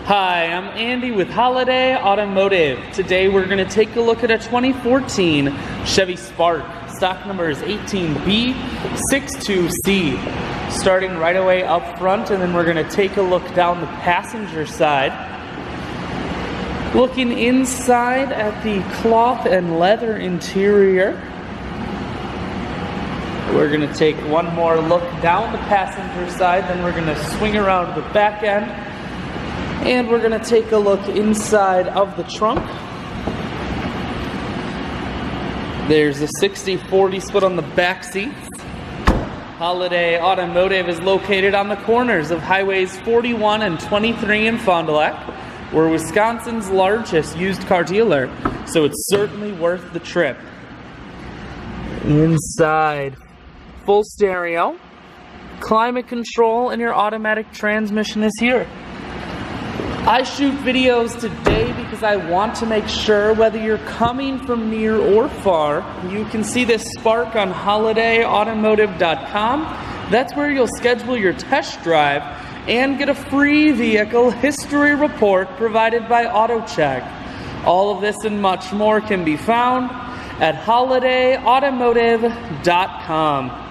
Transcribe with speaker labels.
Speaker 1: Hi, I'm Andy with Holiday Automotive. Today we're going to take a look at a 2014 Chevy Spark. Stock number is 18B62C. Starting right away up front, and then we're going to take a look down the passenger side. Looking inside at the cloth and leather interior. We're going to take one more look down the passenger side, then we're going to swing around the back end. And we're going to take a look inside of the trunk. There's a 60-40 split on the back seats. Holiday Automotive is located on the corners of highways 41 and 23 in Fond du Lac. We're Wisconsin's largest used car dealer, so it's certainly worth the trip. Inside, full stereo, climate control, and your automatic transmission is here. I shoot videos today because I want to make sure whether you're coming from near or far, you can see this Spark on holidayautomotive.com. That's where you'll schedule your test drive and get a free vehicle history report provided by AutoCheck. All of this and much more can be found at holidayautomotive.com.